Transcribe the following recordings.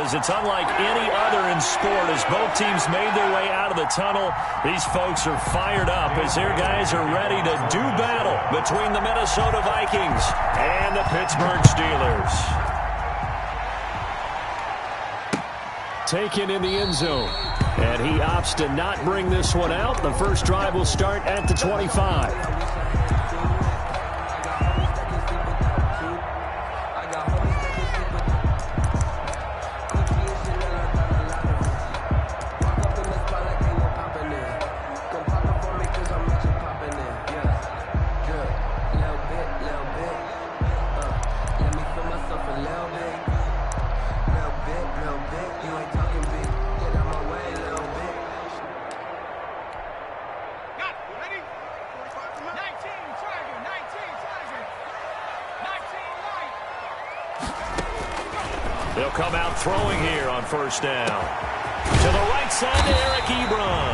because it's unlike any other in sport. As both teams made their way out of the tunnel, these folks are fired up as their guys are ready to do battle between the Minnesota Vikings and the Pittsburgh Steelers. Taken in the end zone. And he opts to not bring this one out. The first drive will start at the 25. They'll come out throwing here on first down. To the right side to Eric Ebron.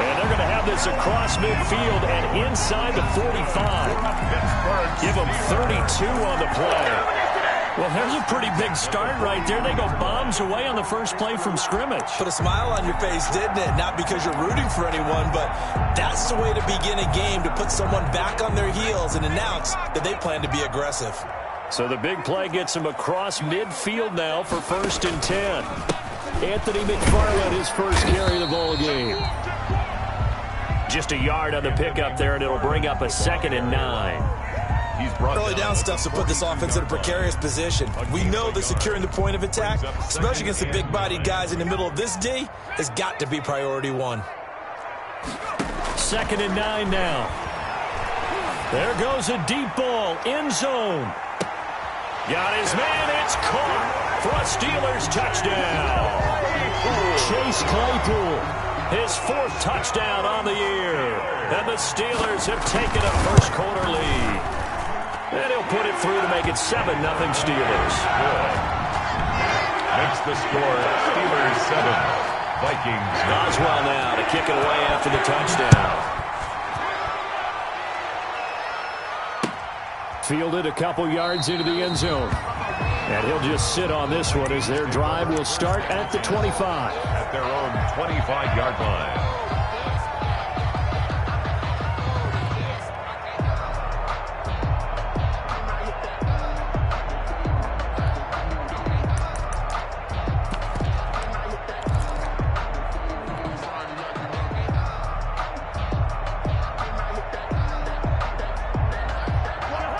And they're going to have this across midfield and inside the 45. Give them 32 on the play. Well, there's a pretty big start right there. They go bombs away on the first play from scrimmage. Put a smile on your face, didn't it? Not because you're rooting for anyone, but that's the way to begin a game, to put someone back on their heels and announce that they plan to be aggressive. So the big play gets him across midfield now for 1st and 10. Anthony McFarland, his first carry of the ball game. Just a yard on the pickup there, and it'll bring up a 2nd and 9. Early down stuff to put this offense in a precarious position. We know that securing the point of attack, especially against the big-bodied guys in the middle of this D, has got to be priority one. 2nd and 9 now. There goes a deep ball, end zone. Got his man, it's caught for a Steelers touchdown. Chase Claypool, his 4th touchdown on the year. And the Steelers have taken a first-quarter lead. And he'll put it through to make it 7-0 Steelers. Good. Makes the score Steelers 7, Vikings. Oswell now to kick it away after the touchdown. Fielded a couple yards into the end zone. And he'll just sit on this one as their drive will start at the 25. At their own 25-yard line.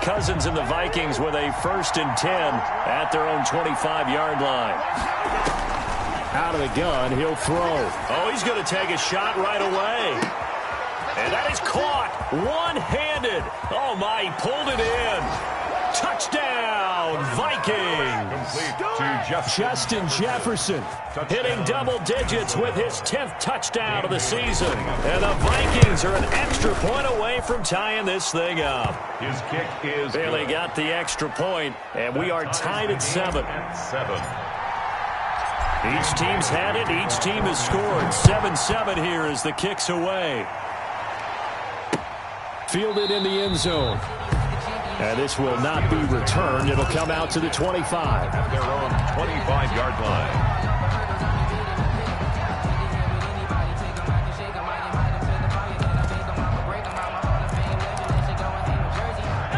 Cousins and the Vikings with a 1st and 10 at their own 25-yard line. Out of the gun, he'll throw. Oh, he's going to take a shot right away. And that is caught one-handed. Oh, my, he pulled it in. Touchdown, Vikings. Justin Jefferson hitting double digits with his 10th touchdown of the season. And the Vikings are an extra point away from tying this thing up. His kick is Bailey got the extra point, and we are tied at 7. Each team's had it. Each team has scored. 7-7 here as the kick's away. Fielded in the end zone. And this will not be returned. It'll come out to the 25. At their own 25-yard line.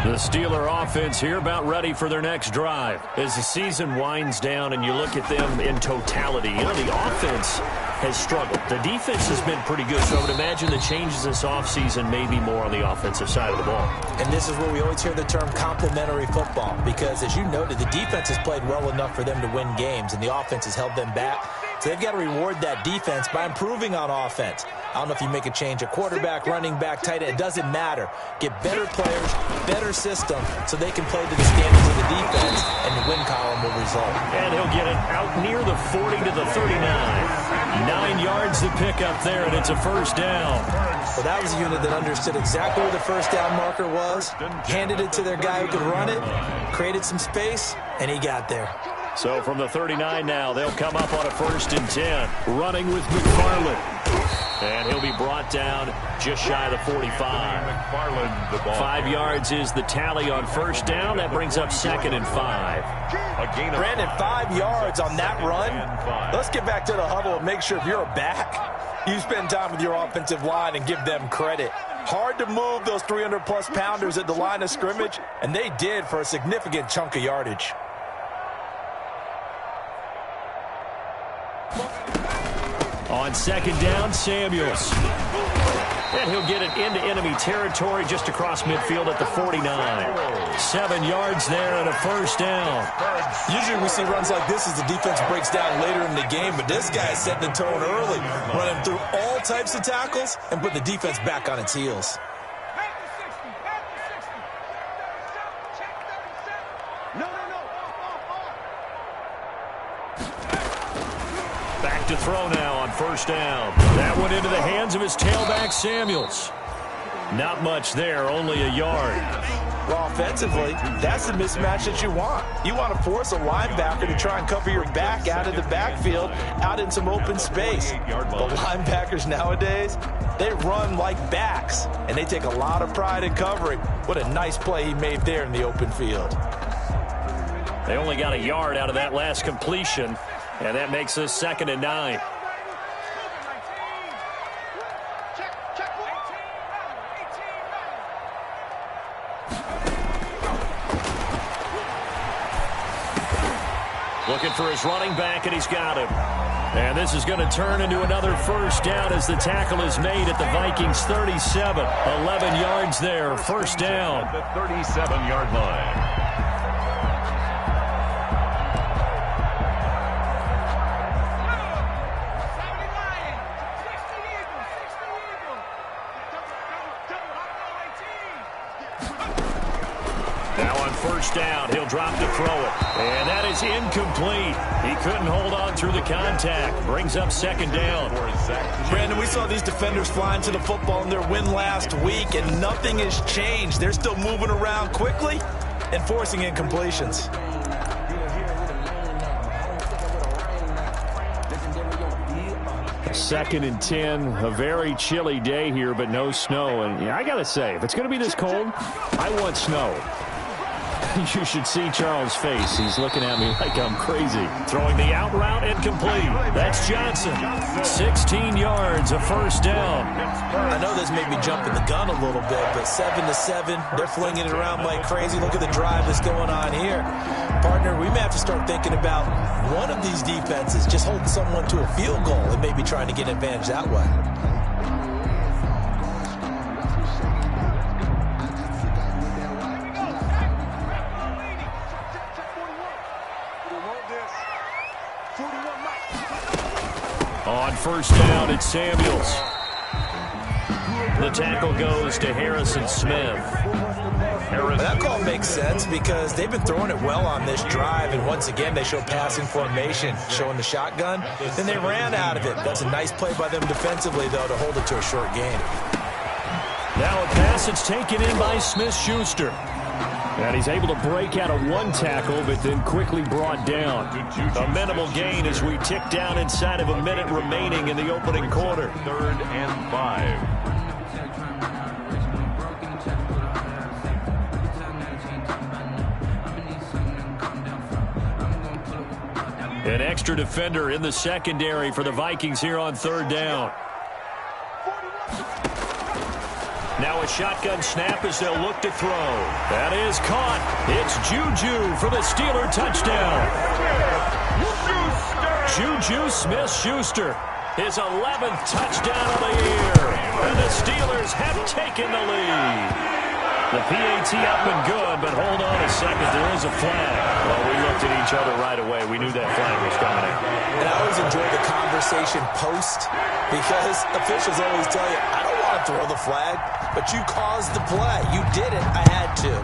The Steeler offense here about ready for their next drive. As the season winds down and you look at them in totality, you know, the offense has struggled. The defense has been pretty good, so I would imagine the changes this offseason may be more on the offensive side of the ball. And this is where we always hear the term complementary football, because as you noted, the defense has played well enough for them to win games, and the offense has held them back. So they've got to reward that defense by improving on offense. I don't know if you make a change at quarterback, running back, tight end. It doesn't matter. Get better players, better system, so they can play to the standards of the defense, and the win column will result. And he'll get it out near the 40 to the 39. 9 yards to pick up there, and it's a first down. Well, that was a unit that understood exactly where the first down marker was, handed it to their guy who could run it, created some space, and he got there. So from the 39 now, they'll come up on a 1st and 10. Running with McFarland. And he'll be brought down just shy of the 45. McFarland, the ball. 5 yards is the tally on 1st down. That brings up 2nd and 5. Brandon, 5 yards on that run. Let's get back to the huddle and make sure if you're a back, you spend time with your offensive line and give them credit. Hard to move those 300-plus pounders at the line of scrimmage, and they did for a significant chunk of yardage. On 2nd down, Samuels. And he'll get it into enemy territory just across midfield at the 49. 7 yards there and a 1st down. Usually we see runs like this as the defense breaks down later in the game, but this guy is setting the tone early, running through all types of tackles and put the defense back on its heels. Back to throw now on 1st down. That went into the hands of his tailback, Samuels. Not much there, only a yard. Well, offensively, that's the mismatch that you want. You want to force a linebacker to try and cover your back out of the backfield, out in some open space. The linebackers nowadays, they run like backs, and they take a lot of pride in covering. What a nice play he made there in the open field. They only got a yard out of that last completion, and that makes us 2nd and 9. Looking for his running back, and he's got him. And this is going to turn into another 1st down as the tackle is made at the Vikings 37. 11 yards there, 1st down. The 37-yard line. Now on 1st down, he'll drop to throw it. And that is incomplete. He couldn't hold on through the contact. Brings up 2nd down. Brandon, we saw these defenders flying to the football in their win last week, and nothing has changed. They're still moving around quickly and forcing incompletions. Second and 10, a very chilly day here, but no snow. And I got to say, if it's going to be this cold, I want snow. You should see Charles' face. He's looking at me like I'm crazy. Throwing the out route incomplete. That's Johnson. 16 yards, a 1st down. I know this made me jump in the gun a little bit, but 7-7, they're flinging it around like crazy. Look at the drive that's going on here. Partner, we may have to start thinking about one of these defenses just holding someone to a field goal and maybe trying to get an advantage that way. On 1st down, it's Samuels. The tackle goes to Harrison Smith. That call makes sense because they've been throwing it well on this drive, and once again they show passing formation, showing the shotgun. Then they ran out of it. That's a nice play by them defensively, though, to hold it to a short gain. Now a pass that's taken in by Smith-Schuster. And he's able to break out of one tackle, but then quickly brought down. A minimal gain as we tick down inside of a minute remaining in the opening quarter. 3rd and 5. An extra defender in the secondary for the Vikings here on 3rd down. Now a shotgun snap as they'll look to throw. That is caught. It's Juju for the Steeler touchdown. Juju Smith-Schuster, his 11th touchdown of the year. And the Steelers have taken the lead. The PAT up and good, but hold on a second. There is a flag. Well, we looked at each other right away. We knew that flag was coming out. And I always enjoy the conversation post because officials always tell you, I don't want to throw the flag, but you caused the play. You did it. I had to.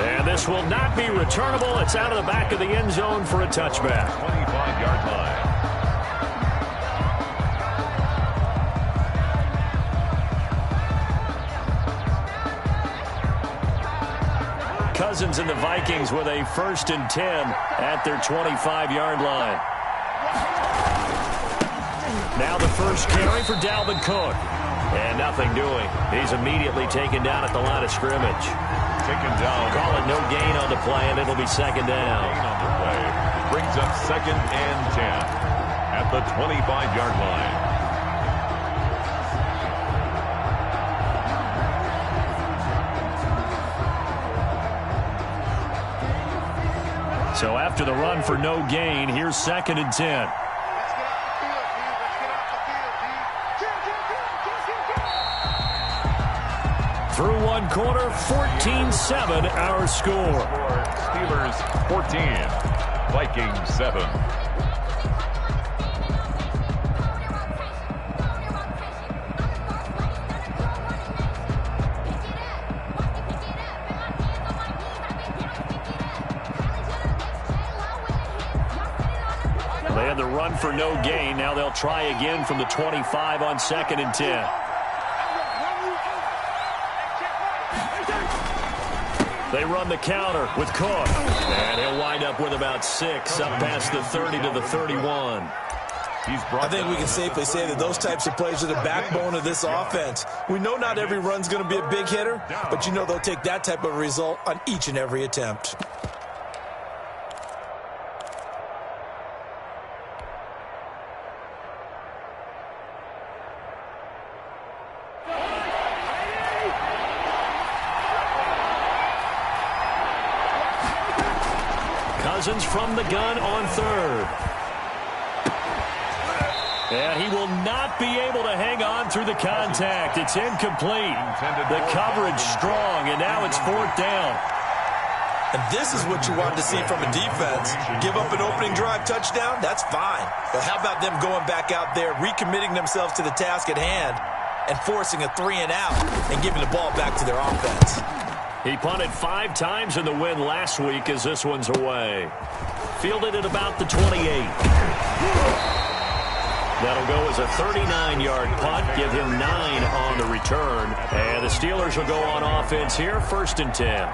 And this will not be returnable. It's out of the back of the end zone for a touchback. 25-yard line. Cousins and the Vikings with a 1st and 10 at their 25-yard line. Now the first carry for Dalvin Cook. And nothing doing. He's immediately taken down at the line of scrimmage. Taken down. Call it no gain on the play, and it'll be 2nd down. Gain on the play. Brings up 2nd and 10 at the 25-yard line. So after the run for no gain, here's 2nd and 10. Through one quarter, 14-7 our score. Steelers 14, Vikings 7. They had the run for no gain. Now they'll try again from the 25 on 2nd and 10. They run the counter with Cook. And he'll wind up with about 6 up past the 30 to the 31. I think we can safely say that those types of plays are the backbone of this offense. We know not every run's going to be a big hitter, but you know they'll take that type of result on each and every attempt. Cousins from the gun on 3rd. And he will not be able to hang on through the contact. It's incomplete. The coverage strong, and now it's 4th down. And this is what you want to see from a defense. Give up an opening drive touchdown, that's fine. But how about them going back out there, recommitting themselves to the task at hand, and forcing a 3-and-out and giving the ball back to their offense? He punted 5 times in the win last week as this one's away. Fielded at about the 28. That'll go as a 39-yard punt, give him 9 on the return. And the Steelers will go on offense here, 1st and 10.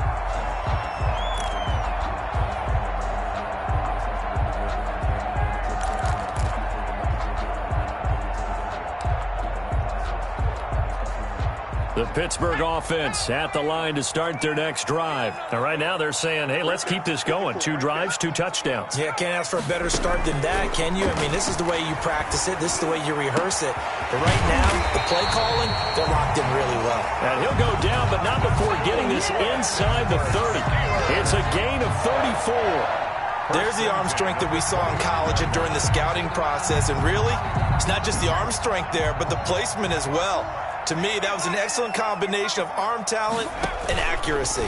The Pittsburgh offense at the line to start their next drive. Now, right now they're saying, hey, let's keep this going. 2 drives, 2 touchdowns. Yeah, can't ask for a better start than that, can you? I mean, this is the way you practice it. This is the way you rehearse it. But right now, the play calling, they're locked in really well. And he'll go down, but not before getting this inside the 30. It's a gain of 34. There's the arm strength that we saw in college and during the scouting process. And really, it's not just the arm strength there, but the placement as well. To me, that was an excellent combination of arm talent and accuracy.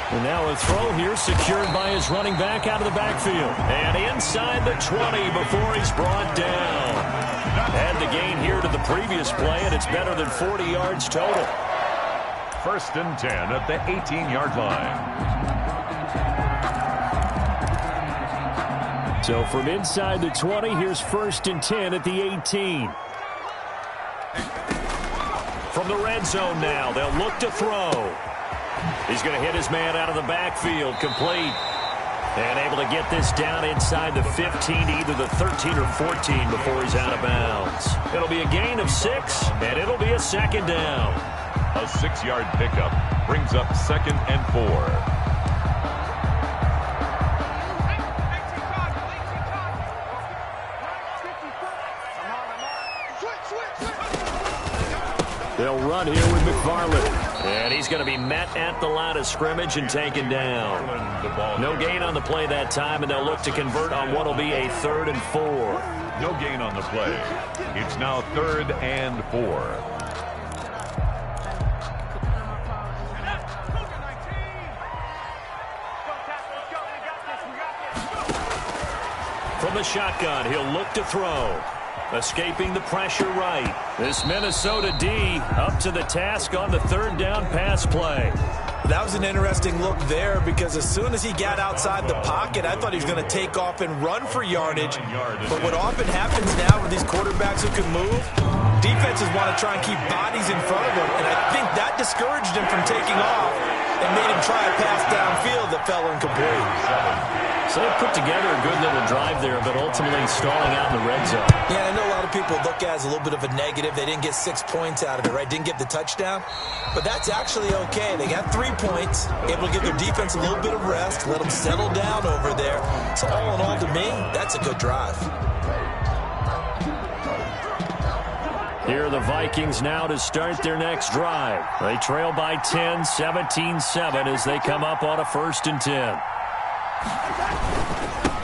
And now a throw here secured by his running back out of the backfield. And inside the 20 before he's brought down. Add the gain here to the previous play, and it's better than 40 yards total. 1st and 10 at the 18-yard line. So from inside the 20, here's 1st and 10 at the 18. From the red zone now, they'll look to throw. He's going to hit his man out of the backfield, complete. And able to get this down inside the 15 to either the 13 or 14 before he's out of bounds. It'll be a gain of 6, and it'll be a 2nd down. A 6-yard pickup brings up 2nd and 4. They'll run here with McFarland. And he's going to be met at the line of scrimmage and taken down. No gain on the play that time, and they'll look to convert on what will be a 3rd and 4. No gain on the play. It's now 3rd and 4. From the shotgun, he'll look to throw. Escaping the pressure right. This Minnesota D up to the task on the 3rd down pass play. That was an interesting look there because as soon as he got outside the pocket, I thought he was going to take off and run for yardage. But what often happens now with these quarterbacks who can move, Defenses want to try and keep bodies in front of them, and I think that discouraged him from taking off and made him try a pass downfield that fell incomplete. So they put together a good little drive there, but ultimately stalling out in the red zone. Yeah, I know a lot of people look at it as a little bit of a negative. They didn't get 6 points out of it, right? Didn't get the touchdown. But that's actually okay. They got 3 points, able to give their defense a little bit of rest, let them settle down over there. So all in all, to me, that's a good drive. Here are the Vikings now to start their next drive. They trail by 10, 17-7 as they come up on a 1st and 10.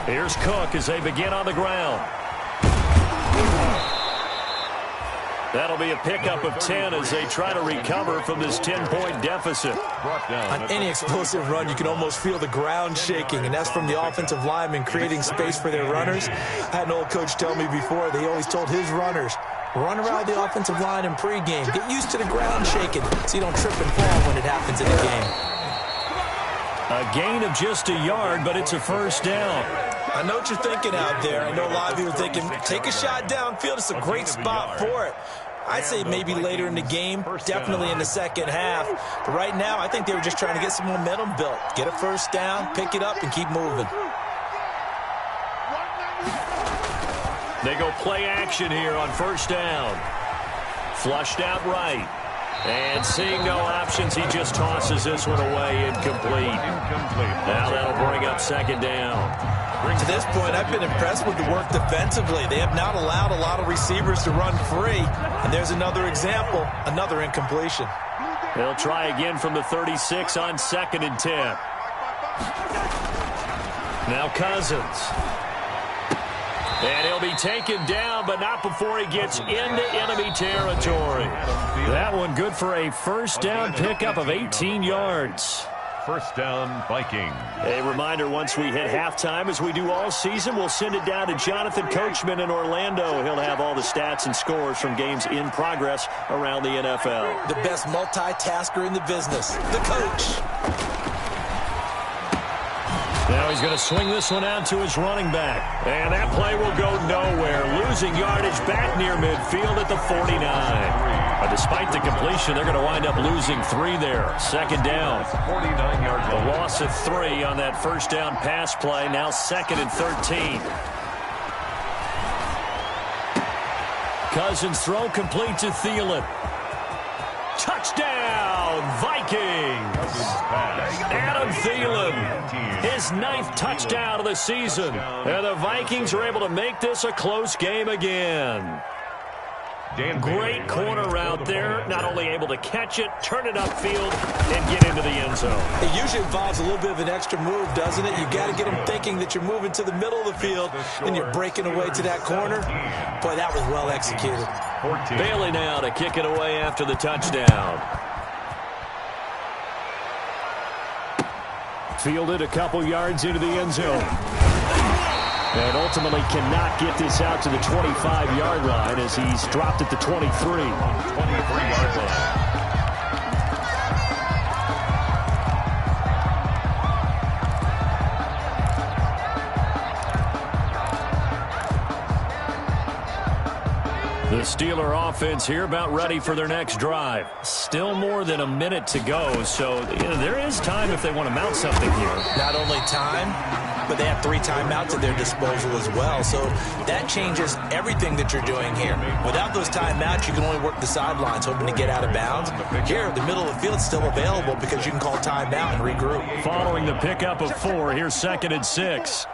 Here's Cook as they begin on the ground. That'll be a pickup of 10 as they try to recover from this 10-point deficit. On any explosive run, you can almost feel the ground shaking, and that's from the offensive linemen creating space for their runners. I had an old coach tell me before, they always told his runners, run around the offensive line in pregame. Get used to the ground shaking so you don't trip and fall when it happens in the game. A gain of just a yard, but it's a 1st down. I know what you're thinking out there. I know a lot of you are thinking, take a shot downfield. It's a great spot for it. I'd say maybe later in the game, definitely in the second half. But right now, I think they were just trying to get some momentum built. Get a 1st down, pick it up, and keep moving. They go play action here on 1st down. Flushed out right. And seeing no options, he just tosses this one away, incomplete. Now that'll bring up 2nd down. To this point, I've been impressed with the work defensively. They have not allowed a lot of receivers to run free. And there's another example, another incompletion. They'll try again from the 36 on 2nd and 10. Now Cousins. And he'll be taken down, but not before he gets into enemy territory. That one good for a 1st down pickup of 18 yards. 1st down, Vikings. A reminder, once we hit halftime, as we do all season, we'll send it down to Jonathan Coachman in Orlando. He'll have all the stats and scores from games in progress around the NFL. The best multitasker in the business, the coach. Now he's going to swing this one out to his running back. And that play will go nowhere. Losing yardage back near midfield at the 49. But despite the completion, they're going to wind up losing 3 there. 2nd down. 49 yards. A loss of 3 on that 1st down pass play. Now 2nd and 13. Cousins throw complete to Thielen. Touchdown, Vikings! Adam Thielen, his 9th touchdown of the season. And the Vikings are able to make this a close game again. Great corner route there. Not only able to catch it, turn it upfield, and get into the end zone. It usually involves a little bit of an extra move, doesn't it? You've got to get them thinking that you're moving to the middle of the field, and you're breaking away to that corner. Boy, that was well executed. Bailey now to kick it away after the touchdown. Fielded a couple yards into the end zone. And ultimately cannot get this out to the 25-yard line as he's dropped at the 23. 23-yard line. The Steeler offense here about ready for their next drive. Still more than a minute to go, so there is time if they want to mount something here. Not only time, but they have 3 timeouts at their disposal as well, so that changes everything that you're doing here. Without those timeouts, you can only work the sidelines, hoping to get out of bounds. Here, the middle of the field is still available because you can call timeout and regroup. Following the pickup of 4, here's 2nd and 6.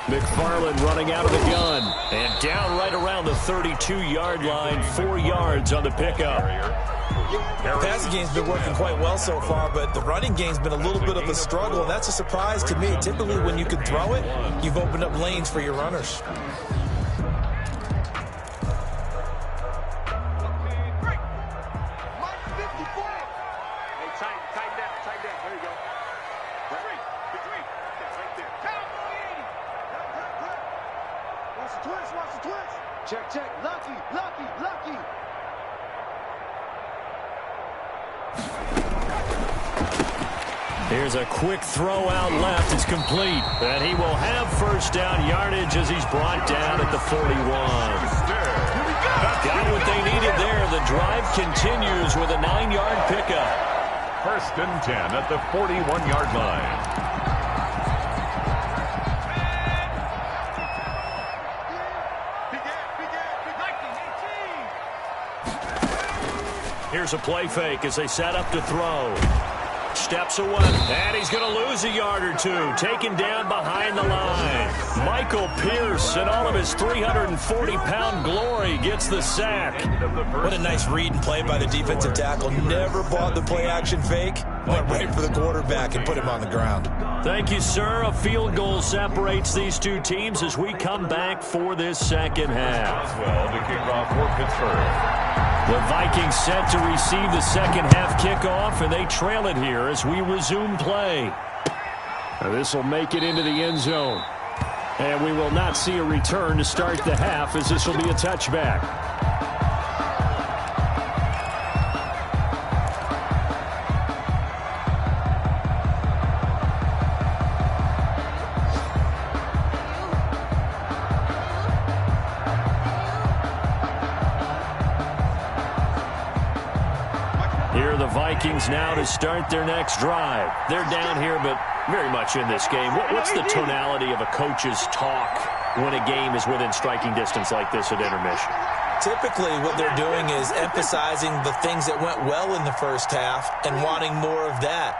McFarland running out of the gun. And down right around the 32-yard line. 4 yards on the pickup. The passing game's been working quite well so far, but the running game's been a little bit of a struggle, and that's a surprise to me. Typically, when you can throw it, you've opened up lanes for your runners. Check. Lucky. Here's a quick throw out left. It's complete. And he will have 1st down yardage as he's brought down at the 41. Got what they needed there. The drive continues with a 9-yard pickup. 1st and 10 at the 41-yard line. Here's a play fake as they set up to throw. Steps away, and he's going to lose a yard or two. Taken down behind the line. Michael Pierce, in all of his 340-pound glory, gets the sack. What a nice read and play by the defensive tackle. Never bought the play-action fake. Went right for the quarterback and put him on the ground. Thank you, sir. A field goal separates these two teams as we come back for this second half. Well, to kick off for Pittsburgh. The Vikings set to receive the second half kickoff, and they trail it here as we resume play. This will make it into the end zone. And we will not see a return to start the half, as this will be a touchback. Vikings now to start their next drive. They're down here, but very much in this game. What's the tonality of a coach's talk when a game is within striking distance like this at intermission? Typically, what they're doing is emphasizing the things that went well in the first half and wanting more of that.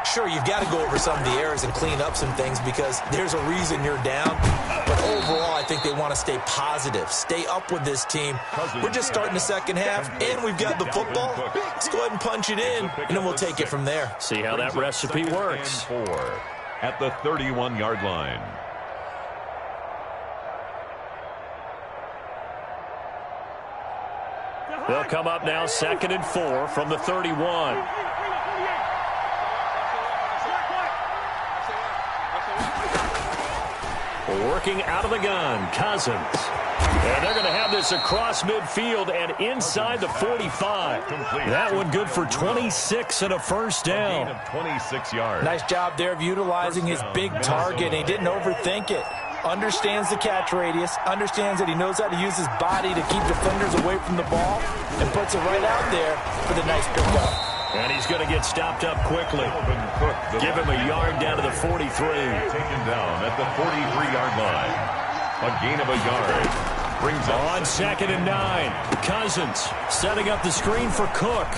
Sure, you've got to go over some of the errors and clean up some things because there's a reason you're down. But overall, I think they want to stay positive, stay up with this team. We're just starting the second half, and we've got the football. Let's go ahead and punch it in, and then we'll take it from there. See how that recipe works. 4 at the 31-yard line. They'll come up now 2nd and 4 from the 31. Working out of the gun, Cousins. And they're going to have this across midfield and inside the 45. That one good for 26 and a first down. 26 yards. Nice job there of utilizing his big target. He didn't overthink it. Understands the catch radius, understands that he knows how to use his body to keep defenders away from the ball, and puts it right out there for the nice pickup. And he's going to get stopped up quickly. Give him a yard down to the 43. Taken down at the 43-yard line. A gain of a yard. Brings on 2nd and 9. Cousins setting up the screen for Cook.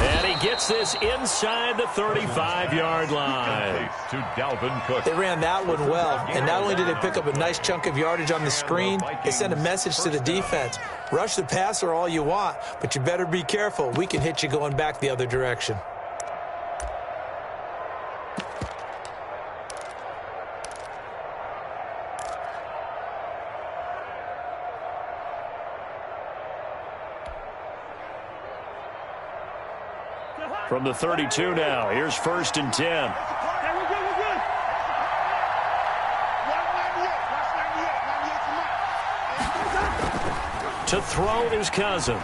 And he gets this inside the 35-yard line. To Dalvin Cook. They ran that one well. And not only did they pick up a nice chunk of yardage on the screen, they sent a message to the defense. Rush the passer all you want, but you better be careful. We can hit you going back the other direction. From the 32 now, here's 1st and 10. To throw is Cousins.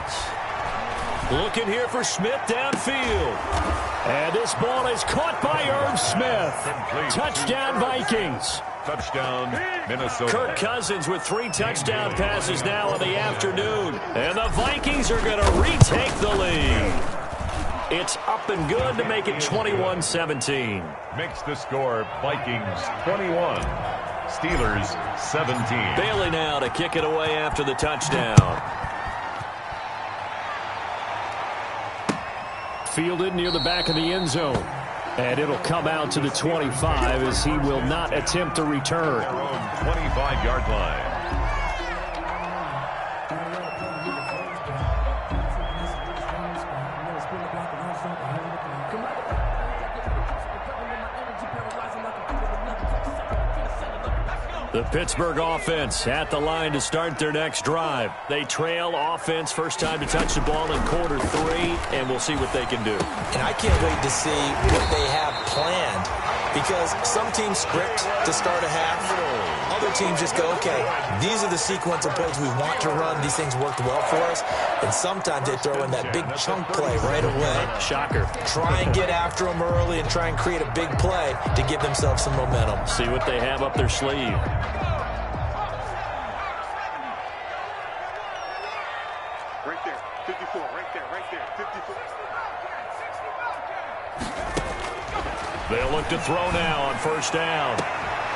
Looking here for Smith downfield. And this ball is caught by Irv Smith. Touchdown Vikings. Touchdown Minnesota. Kirk Cousins with 3 touchdown passes now in the afternoon. And the Vikings are going to retake the lead. It's up and good to make it 21-17. Makes the score Vikings 21. Steelers 17. Bailey now to kick it away after the touchdown. Fielded near the back of the end zone. And it'll come out to the 25 as he will not attempt a return. Their own 25-yard line. The Pittsburgh offense at the line to start their next drive. They trail offense, first time to touch the ball in quarter 3, and we'll see what they can do. And I can't wait to see what they have planned, because some teams script to start a half. Other teams just go, okay, these are the sequence of plays we want to run. These things worked well for us. And sometimes they throw in that big chunk play right away. Shocker. Try and get after them early and try and create a big play to give themselves some momentum. See what they have up their sleeve. They'll look to throw now on first down.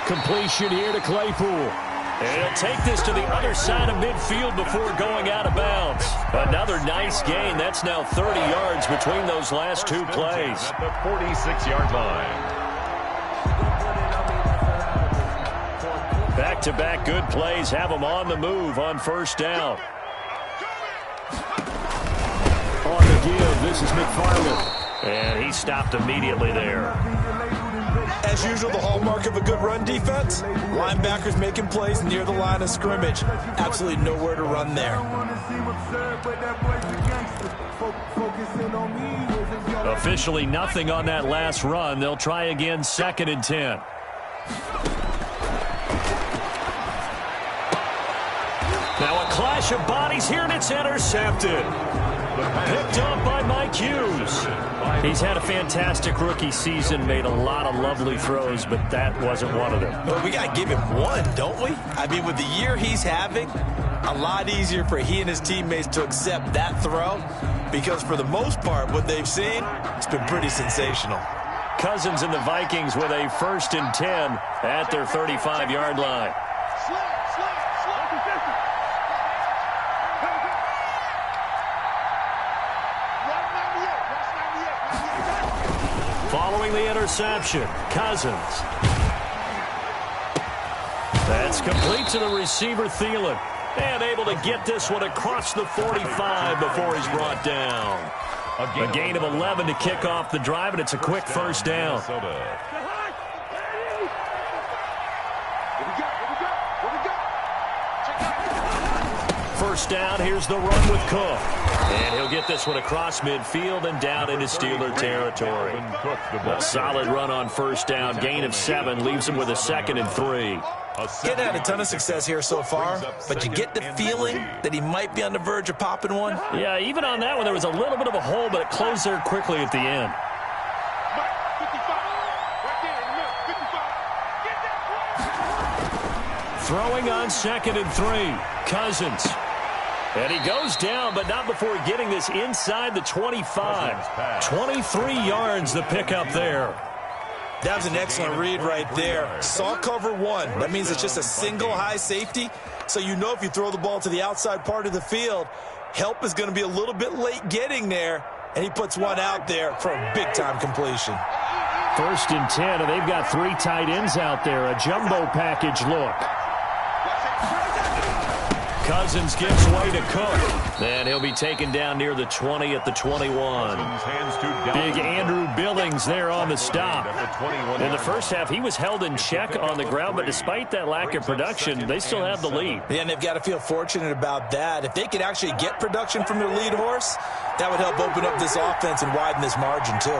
Completion here to Claypool. And he'll take this to the other side of midfield before going out of bounds. Another nice gain. That's now 30 yards between those last two plays. At the 46-yard line. Back-to-back good plays have them on the move on first down. On the give, this is McFarland. And he stopped immediately there. As usual, the hallmark of a good run defense, linebackers making plays near the line of scrimmage. Absolutely nowhere to run there. Officially nothing on that last run. They'll try again, 2nd and 10. Now a clash of bodies here, and it's intercepted. Picked up by Mike Hughes. He's had a fantastic rookie season, made a lot of lovely throws, but that wasn't one of them. But we got to give him one, don't we? I mean, with the year he's having, a lot easier for he and his teammates to accept that throw, because for the most part, what they've seen, it's been pretty sensational. Cousins and the Vikings with a 1st and 10 at their 35-yard line. Following the interception, Cousins. That's complete to the receiver, Thielen. And able to get this one across the 45 before he's brought down. A gain of 11 to kick off the drive, and it's a quick first down. First down, here's the run with Cook. And he'll get this one across midfield and down into Steeler territory. A solid run on first down. Gain of 7 leaves him with a 2nd and 3. Getting had a ton of success here so far, but you get the feeling that he might be on the verge of popping one. Yeah, even on that one, there was a little bit of a hole, but it closed there quickly at the end. Throwing on 2nd and 3. Cousins. And he goes down, but not before getting this inside the 25. 23 yards the pickup there. That was an excellent read right there. Saw cover 1. That means it's just a single high safety. So you know if you throw the ball to the outside part of the field, help is going to be a little bit late getting there. And he puts one out there for a big-time completion. 1st and 10, and they've got 3 tight ends out there. A jumbo package look. Cousins gives way to Cook. And he'll be taken down near the 20 at the 21. Big Andrew Billings there on the stop. In the first half, he was held in check on the ground, but despite that lack of production, they still have the lead. Yeah, and they've got to feel fortunate about that. If they could actually get production from their lead horse, that would help open up this offense and widen this margin too.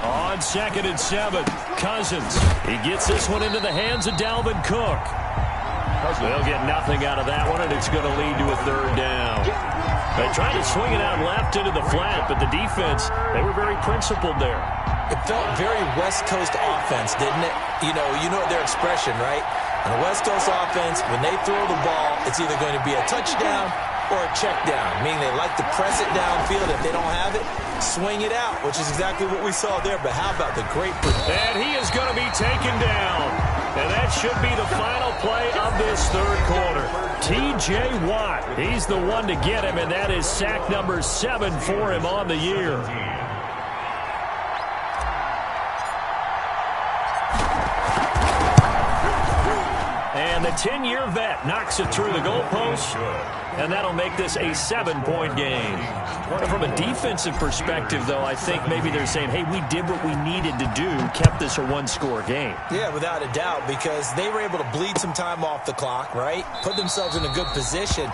On 2nd and 7, Cousins. He gets this one into the hands of Dalvin Cook. They'll get nothing out of that one, and it's going to lead to a 3rd down. They tried to swing it out left into the flat, but the defense, they were very principled there. It felt very West Coast offense, didn't it? You know their expression, right? On a West Coast offense, when they throw the ball, it's either going to be a touchdown or a check down, meaning they like to press it downfield. If they don't have it, swing it out, which is exactly what we saw there. But how about the great... And he is going to be taken down. And that should be the final play of this 3rd quarter. T.J. Watt, he's the one to get him, and that is sack number 7 for him on the year. And the 10-year vet knocks it through the goalpost, and that'll make this a 7-point game. From a defensive perspective, though, I think maybe they're saying, hey, we did what we needed to do, kept this a 1-score game. Yeah, without a doubt, because they were able to bleed some time off the clock, right? Put themselves in a good position,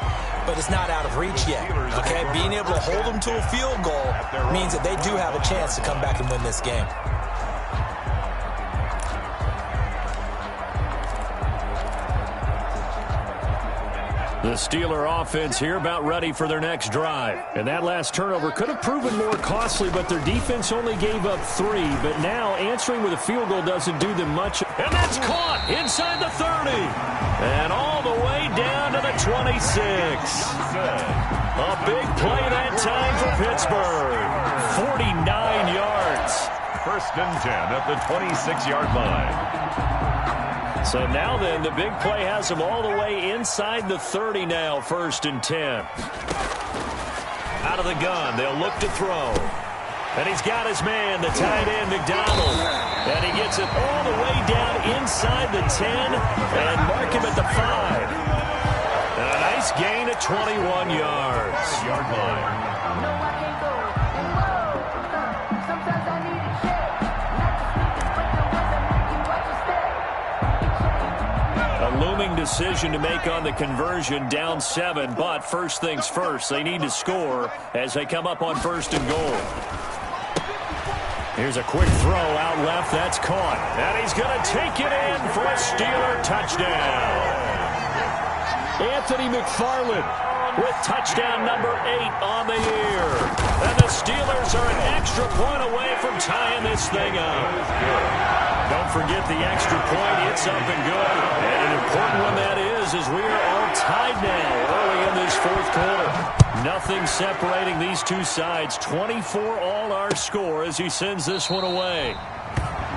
but it's not out of reach yet, okay? Being able to hold them to a field goal means that they do have a chance to come back and win this game. The Steeler offense here about ready for their next drive. And that last turnover could have proven more costly, but their defense only gave up 3. But now answering with a field goal doesn't do them much. And that's caught inside the 30. And all the way down to the 26. A big play that time for Pittsburgh. 39 yards. First and 10 at the 26-yard line. So now then, the big play has them all the way inside the 30 now, first and 10. Out of the gun, they'll look to throw. And he's got his man, the tight end, McDonald. And he gets it all the way down inside the 10 and mark him at the 5. And a nice gain of 21 yards. Yard line. A looming decision to make on the conversion, down 7. But first things first, they need to score as they come up on first and goal. Here's a quick throw out left. That's caught. And he's going to take it in for a Steeler touchdown. Anthony McFarland with touchdown number 8 on the year. And the Steelers are an extra point away from tying this thing up. Don't forget the extra point. It's up and good. And an important one that is as we are all tied now early in this fourth quarter. Nothing separating these two sides. 24 all our score as he sends this one away.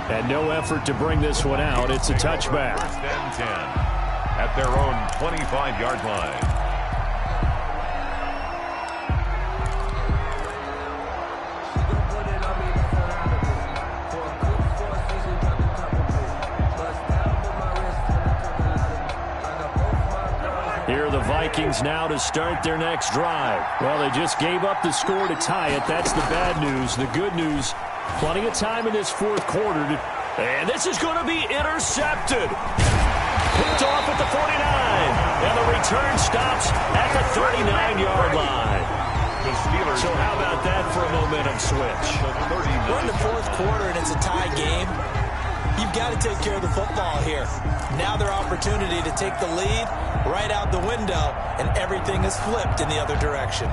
And no effort to bring this one out. It's a touchback. First and 10 at their own 25-yard line. Here are the Vikings now to start their next drive. Well, they just gave up the score to tie it. That's the bad news. The good news, plenty of time in this fourth quarter. And this is going to be intercepted. Picked off at the 49. And the return stops at the 39-yard line. The Steelers. So how about that for a momentum switch? We're in the fourth quarter and it's a tie game. You've got to take care of the football here. Now their opportunity to take the lead right out the window, and everything is flipped in the other direction.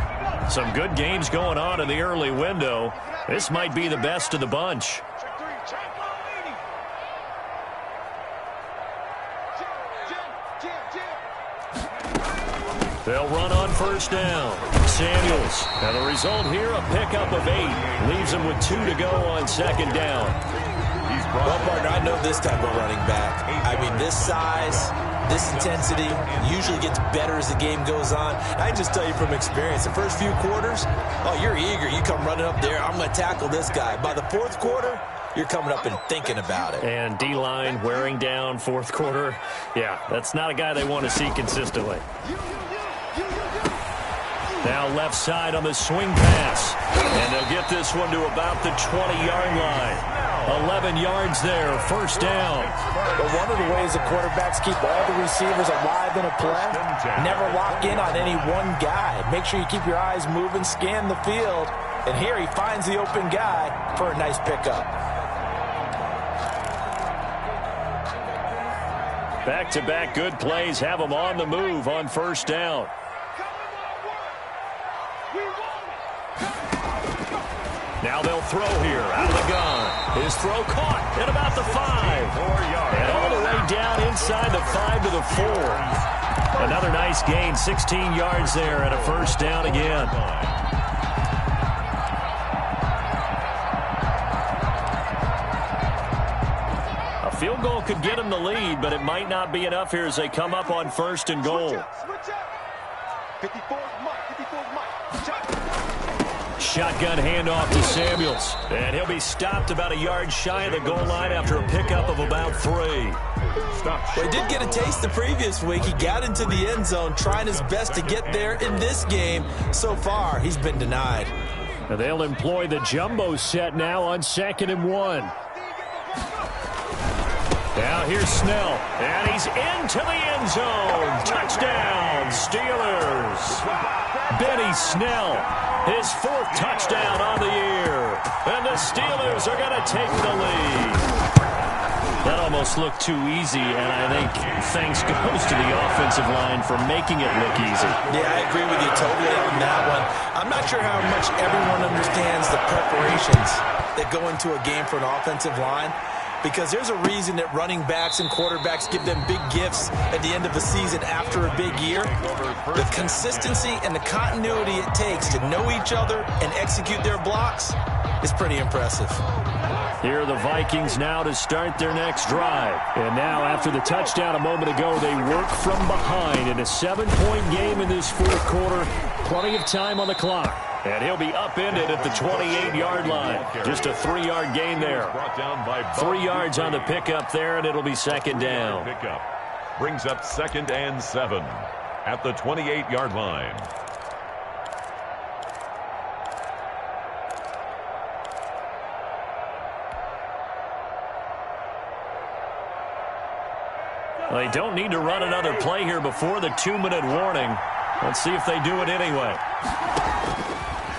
Some good games going on in the early window. This might be the best of the bunch. They'll run on first down. Samuels. And the result here, a pickup of 8. Leaves them with 2 to go on second down. Well, partner, I know this type of running back. I mean, this size, this intensity usually gets better as the game goes on. I can just tell you from experience, the first few quarters, oh, you're eager. You come running up there, I'm going to tackle this guy. By the fourth quarter, you're coming up and thinking about it. And D-line wearing down fourth quarter. Yeah, that's not a guy they want to see consistently. Now left side on the swing pass. And they'll get this one to about the 20-yard line. 11 yards there, first down. But one of the ways the quarterbacks keep all the receivers alive in a play, never lock in on any one guy. Make sure you keep your eyes moving, scan the field. And here he finds the open guy for a nice pickup. Back-to-back good plays have them on the move on first down. Now they'll throw here out of the gun. His throw caught at about the 5. And all the way down inside the 5 to the 4. Another nice gain, 16 yards there and a first down again. A field goal could get him the lead, but it might not be enough here as they come up on first and goal. 54 Mike. Shotgun handoff to Samuels. And he'll be stopped about a yard shy of the goal line after a pickup of about 3. Well, he did get a taste the previous week. He got into the end zone trying his best to get there in this game. So far, he's been denied. And they'll employ the jumbo set now on 2nd and 1. Now here's Snell. And he's into the end zone. Touchdown, Steelers. Benny Snell. His 4th touchdown on the year. And the Steelers are going to take the lead. That almost looked too easy, and I think thanks goes to the offensive line for making it look easy. Yeah, I agree with you totally on that one. I'm not sure how much everyone understands the preparations that go into a game for an offensive line. because there's a reason that running backs and quarterbacks give them big gifts at the end of the season after a big year. The consistency and the continuity it takes to know each other and execute their blocks is pretty impressive. Here are the Vikings now to start their next drive. And now, after the touchdown a moment ago, they work from behind in a 7-point game in this fourth quarter. Plenty of time on the clock. And he'll be upended at the 28-yard line. Just a 3-yard gain there. 3 yards on the pickup there, and it'll be second down. Pickup brings up 2nd and 7 at the 28-yard line. They don't need to run another play here before the 2-minute warning. Let's see if they do it anyway.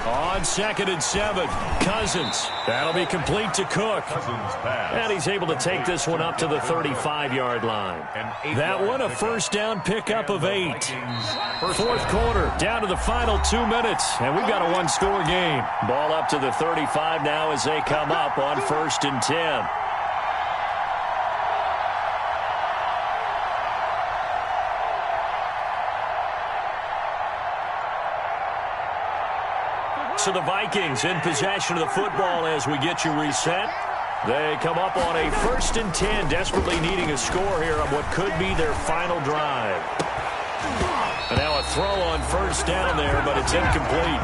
On 2nd and 7, Cousins. That'll be complete to Cook. And he's able to take this one up to the 35-yard line. That one a first down pickup of 8. Fourth quarter, down to the final 2 minutes. And we've got a one-score game. Ball up to the 35 now as they come up on 1st and 10. So the Vikings in possession of the football as we get you reset. They come up on a 1st and 10, desperately needing a score here on what could be their final drive. And now a throw on first down there, but it's incomplete.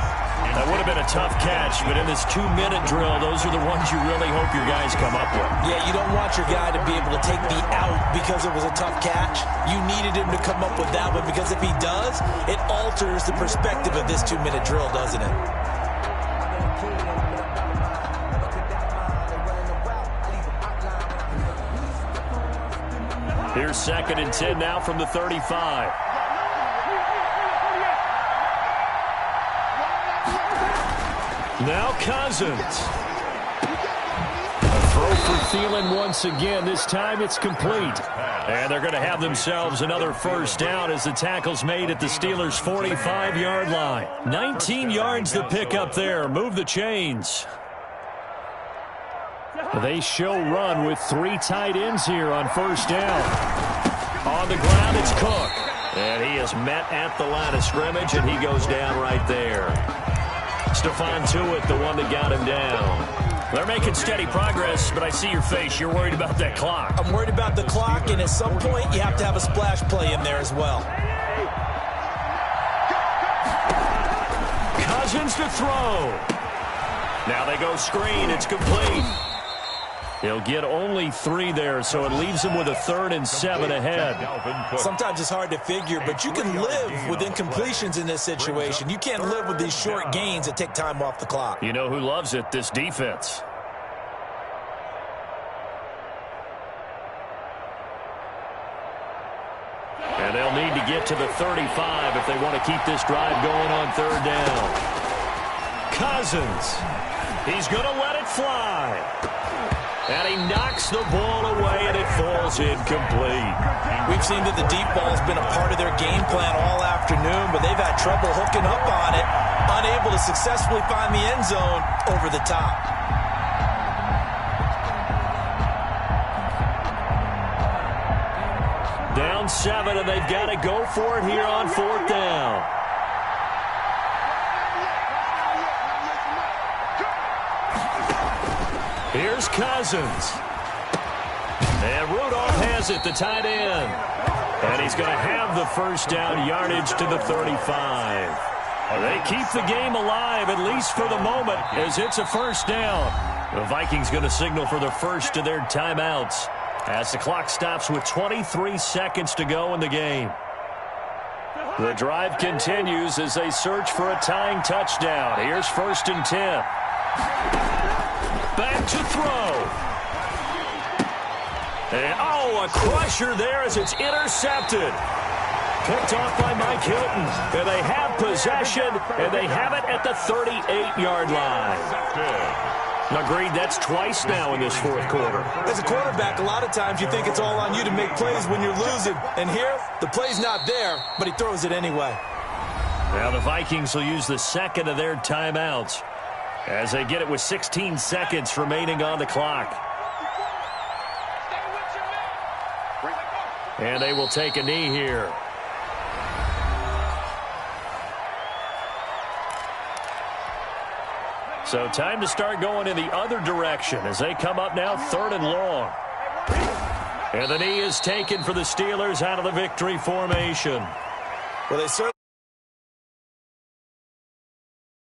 That would have been a tough catch, but in this 2-minute drill, those are the ones you really hope your guys come up with. Yeah, you don't want your guy to be able to take the out because it was a tough catch. You needed him to come up with that one because if he does, it alters the perspective of this 2-minute drill, doesn't it? Here's 2nd and 10 now from the 35. Now Cousins. A throw for Thielen once again. This time it's complete. And they're going to have themselves another first down as the tackle's made at the Steelers' 45-yard line. 19 yards to pick up there. Move the chains. They show run with 3 tight ends here on first down. On the ground, it's Cook. And he is met at the line of scrimmage, and he goes down right there. Stephon Tuitt, the one that got him down. They're making steady progress, but I see your face. You're worried about that clock. I'm worried about the clock, and at some point, you have to have a splash play in there as well. Cousins to throw. Now they go screen. It's complete. He'll get only 3 there, so it leaves him with a 3rd and 7 ahead. Sometimes it's hard to figure, but you can live with incompletions in this situation. You can't live with these short gains that take time off the clock. You know who loves it? This defense. And they'll need to get to the 35 if they want to keep this drive going on 3rd down. Cousins. He's going to let it fly. And he knocks the ball away, and it falls incomplete. We've seen that the deep ball's been a part of their game plan all afternoon, but they've had trouble hooking up on it, unable to successfully find the end zone over the top. Down 7, and they've got to go for it here on 4th down. Here's Cousins. And Rudolph has it, the tight end. And he's going to have the first down yardage to the 35. They keep the game alive, at least for the moment, as it's a first down. The Vikings going to signal for the first of their timeouts as the clock stops with 23 seconds to go in the game. The drive continues as they search for a tying touchdown. Here's 1st and 10. Back to throw. And, a crusher there as it's intercepted. Picked off by Mike Hilton. And they have possession, and they have it at the 38-yard line. Agreed, that's twice now in this fourth quarter. As a quarterback, a lot of times you think it's all on you to make plays when you're losing. And here, the play's not there, but he throws it anyway. Now the Vikings will use the second of their timeouts as they get it with 16 seconds remaining on the clock. And they will take a knee here. So time to start going in the other direction as they come up now 3rd and long. And the knee is taken for the Steelers out of the victory formation. Well, they certainly